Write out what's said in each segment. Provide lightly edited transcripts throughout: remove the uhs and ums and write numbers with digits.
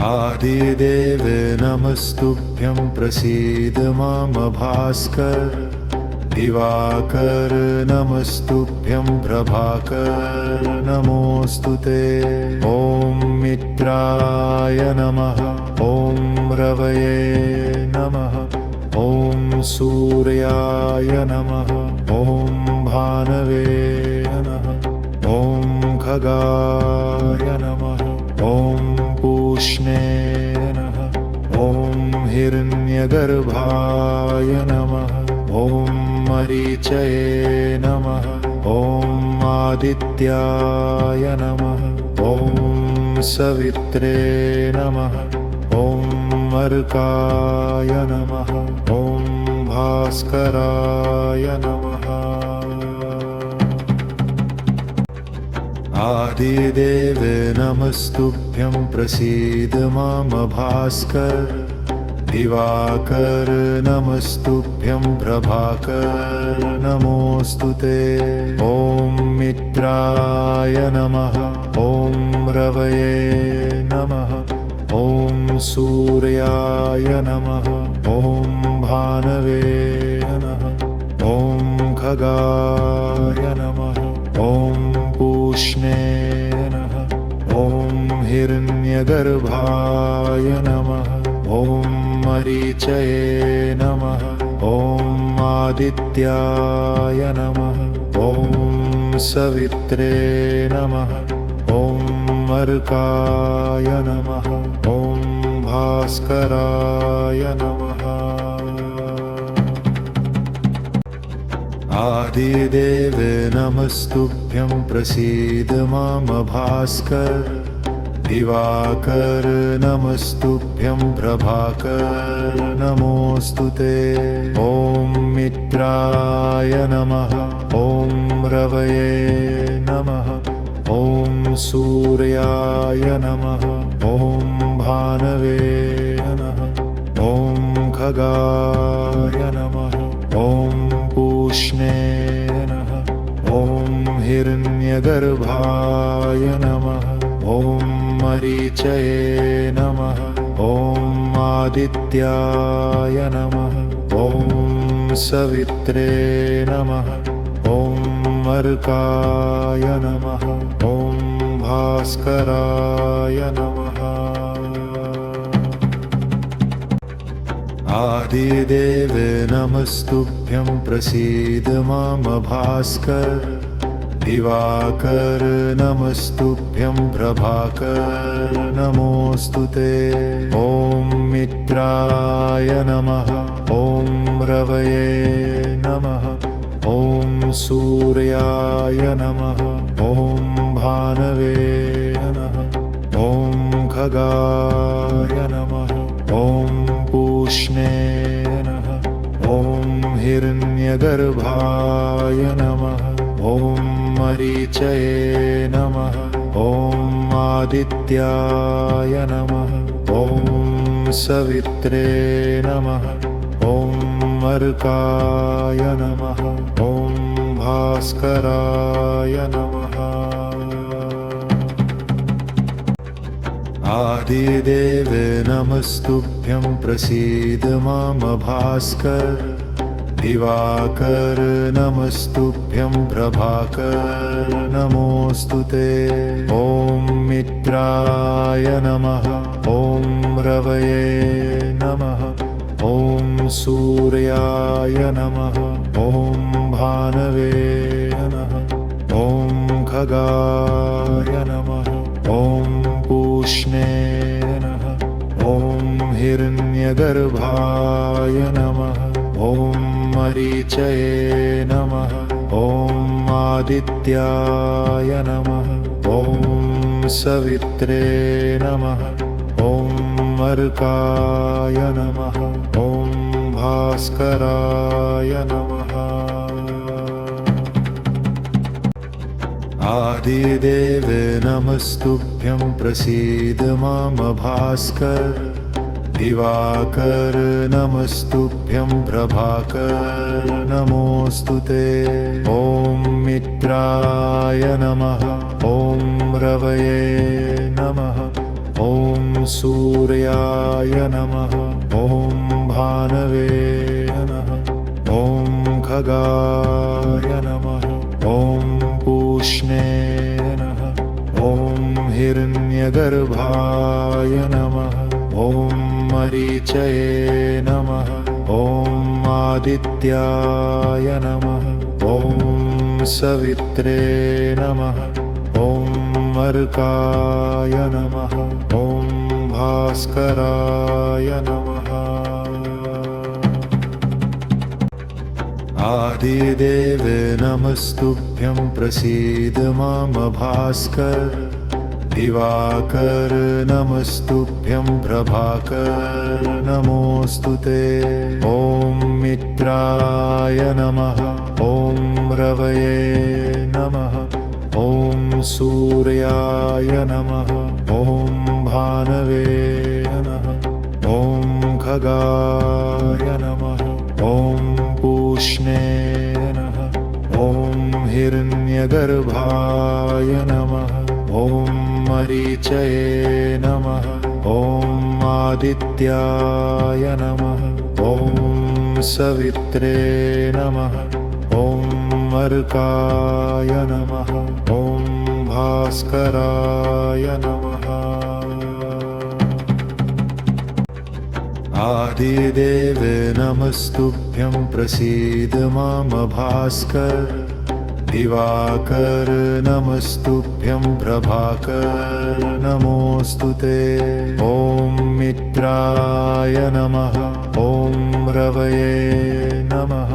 आदिदेव नमस्तुभ्यं प्रसीद मम भास्कर दिवाकर नमस्तुभ्यं प्रभाकर नमोऽस्तु ते। ॐ मित्राय नमः ॐ रवये नमः ॐ सूर्याय नमः ॐ भानवे नमः ॐ खगाय नमः ॐ पूष्णे नमः ॐ हिरण्यगर्भाय नमः ॐ मरीचये नमः ॐ आदित्याय नमः ॐ सवित्रे नमः ॐ अर्काय नमः ॐ भास्कराय नमः। आदिदेव नमस्तुभ्यं प्रसीद मम भास्कर दिवाकर नमस्तुभ्यं प्रभाकर नमोऽस्तु ते। ॐ मित्राय नमः ॐ रवये नमः ॐ सूर्याय नमः ॐ भानवे नमः ॐ खगाय नमः ॐ पूष्णे नमः ॐ हिरण्यगर्भाय नमः ॐ मरीचये नमः ॐ आदित्याय नमः ॐ सवित्रे नमः ॐ अर्काय नमः ॐ भास्कराय नमः। आदिदेव नमस्तुभ्यं प्रसीद मम भास्कर दिवाकर नमस्तुभ्यं प्रभाकर नमोऽस्तु ते। ॐ मित्राय नमः ॐ रवये नमः ॐ सूर्याय नमः ॐ भानवे नमः ॐ खगाय नमः ॐ पूष्णे नमः ॐ हिरण्यगर्भाय नमः ॐ मरीचये नमः ॐ आदित्याय नमः ॐ सवित्रे नमः ॐ अर्काय नमः ॐ भास्कराय नमः। आदिदेव नमस्तुभ्यं प्रसीद मम भास्कर दिवाकर नमस्तुभ्यं प्रभाकर नमोऽस्तु ते। ॐ मित्राय नमः ॐ रवये नमः ॐ सूर्याय नमः ॐ भानवे नमः ॐ खगाय नमः ॐ पूष्णे नमः ॐ हिरण्यगर्भाय नमः ॐ मरीचये नमः ॐ आदित्याय नमः ॐ सवित्रे नमः ॐ अर्काय नमः ॐ भास्कराय नमः। आदिदेव नमस्तुभ्यं प्रसीद मम भास्कर दिवाकर नमस्तुभ्यं प्रभाकर नमोऽस्तु ते। ॐ मित्राय नमः ॐ रवये नमः ॐ सूर्याय नमः ॐ भानवे नमः ॐ खगाय नमः ॐ पूष्णे नमः ॐ हिरण्यगर्भाय नमः ॐ मरीचये नमः ॐ आदित्याय नमः ॐ सवित्रे नमः ॐ अर्काय नमः ॐ भास्कराय नमः। आदिदेव नमस्तुभ्यं प्रसीद मम भास्कर दिवाकर नमस्तुभ्यं प्रभाकर नमोऽस्तु ते। ॐ मित्राय नमः ॐ रवये नमः ॐ सूर्याय नमः। ॐ भानवे नमः। ॐ खगाय नमः। ॐ पूष्णे नमः। ॐ हिरण्यगर्भाय नमः। ॐ मरीचये नमः। ॐ आदित्याय नमः। ॐ सवित्रे नमः। ॐ अर्काय नमः। ॐ भास्कराय नमः। आदिदेव नमस्तुभ्यं प्रसीद मां भास्कर। दिवाकर नमस्तुभ्यं प्रभाकर नमोऽस्तु ते। ॐ मित्राय नमः। ॐ रवये नमः। ॐ सूर्याय नमः। ॐ भानवे नमः। ॐ खगाय नमः। ॐ पूष्णे नमः। ॐ हिरण्यगर्भाय नमः। ॐ मरीचये नमः। ॐ आदित्याय नमः। ॐ सवित्रे नमः। ॐ अर्काय नमः। ॐ भास्कराय नमः। आदिदेव नमस्तुभ्यं प्रसीद मां भास्कर। दिवाकर नमस्तुभ्यं प्रभाकर नमोऽस्तु ते। ॐ मित्राय नमः। ॐ रवये नमः।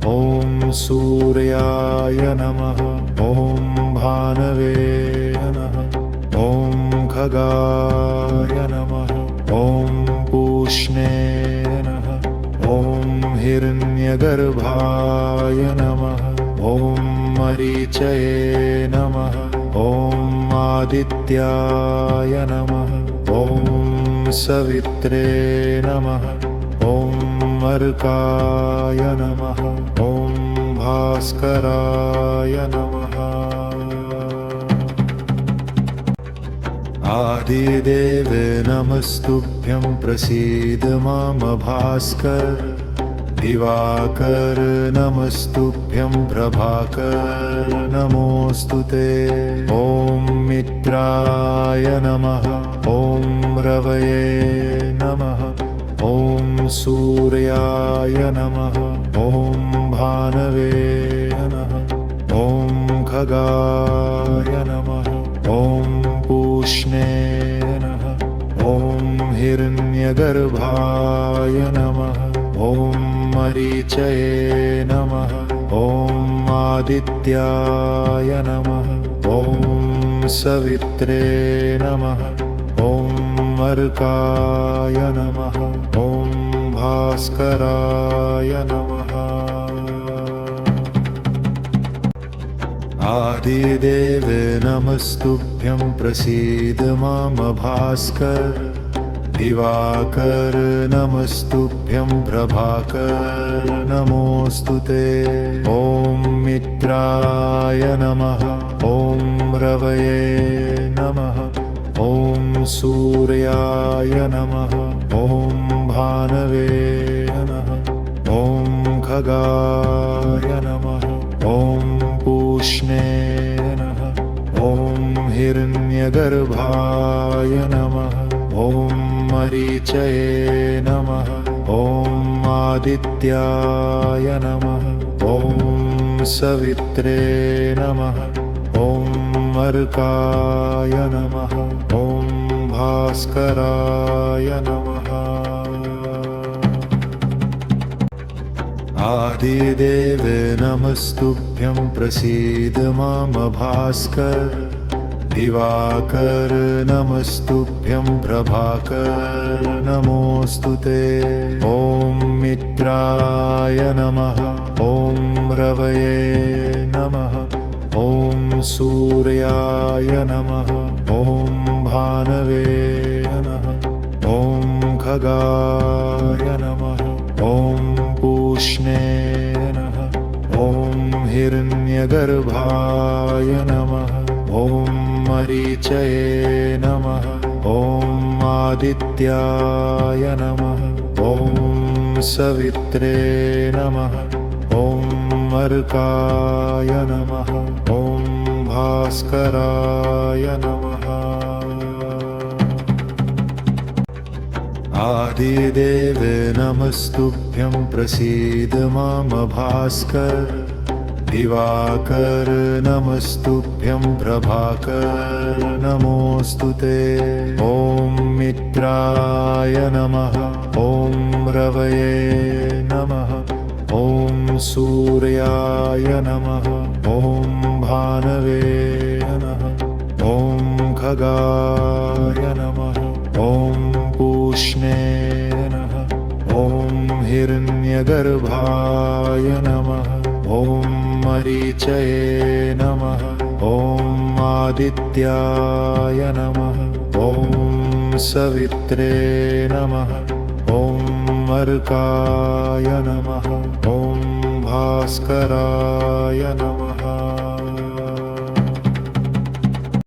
ॐ सूर्याय नमः। ॐ भानवे नमः। ॐ खगाय नमः। ॐ पूष्णे नमः। ॐ हिरण्यगर्भाय नमः। ॐ मरीचये नमः। ॐ आदित्याय नमः। ॐ सवित्रे नमः। ॐ अर्काय नमः। ॐ भास्कराय नमः। आदिदेव नमस्तुभ्यं प्रसीद मां भास्कर। दिवाकर नमस्तुभ्यं प्रभाकर नमोऽस्तु ते। ॐ मित्राय नमः। ॐ रवये नमः। ॐ सूर्याय नमः। ॐ भानवे नमः। ॐ खगाय नमः। ॐ पूष्णे नमः। ॐ हिरण्यगर्भाय नमः। ॐ मरीचये नमः। ॐ आदित्याय नमः। ॐ सवित्रे नमः। ॐ अर्काय नमः। ॐ भास्कराय नमः। आदिदेव नमस्तुभ्यं प्रसीद मां भास्कर। दिवाकर नमस्तुभ्यं प्रभाकर नमोऽस्तु ते। ॐ मित्राय नमः। ॐ रवये नमः। ॐ सूर्याय नमः। ॐ भानवे नमः। ॐ खगाय नमः। ॐ पूष्णे नमः। ॐ हिरण्यगर्भाय नमः। ॐ मरीचये नमः। ॐ आदित्याय नमः। ॐ सवित्रे नमः। ॐ अर्काय नमः। ॐ भास्कराय नमः। आदिदेव नमस्तुभ्यं प्रसीद मां भास्कर। दिवाकर नमस्तुभ्यं प्रभाकर नमोऽस्तु ते। ॐ मित्राय नमः। ॐ रवये नमः। ॐ सूर्याय नमः। ॐ भानवे नमः। ॐ खगाय नमः। ॐ पूष्णे नमः। ॐ हिरण्यगर्भाय नमः। ॐ मरीचये नमः। ॐ आदित्याय नमः। ॐ सवित्रे नमः। ॐ अर्काय नमः। ॐ भास्कराय नमः। आदिदेव नमस्तुभ्यं प्रसीद मां भास्कर। दिवाकर नमस्तुभ्यं प्रभाकर नमोऽस्तु ते। ॐ मित्राय नमः। ॐ रवये नमः। ॐ सूर्याय नमः। ॐ भानवे नमः। ॐ खगाय नमः। ॐ पूष्णे नमः। ॐ हिरण्यगर्भाय नमः। ॐ मरीचये नमः। ॐ आदित्याय नमः। ॐ सवित्रे नमः। ॐ अर्काय नमः। ॐ भास्कराय नमः।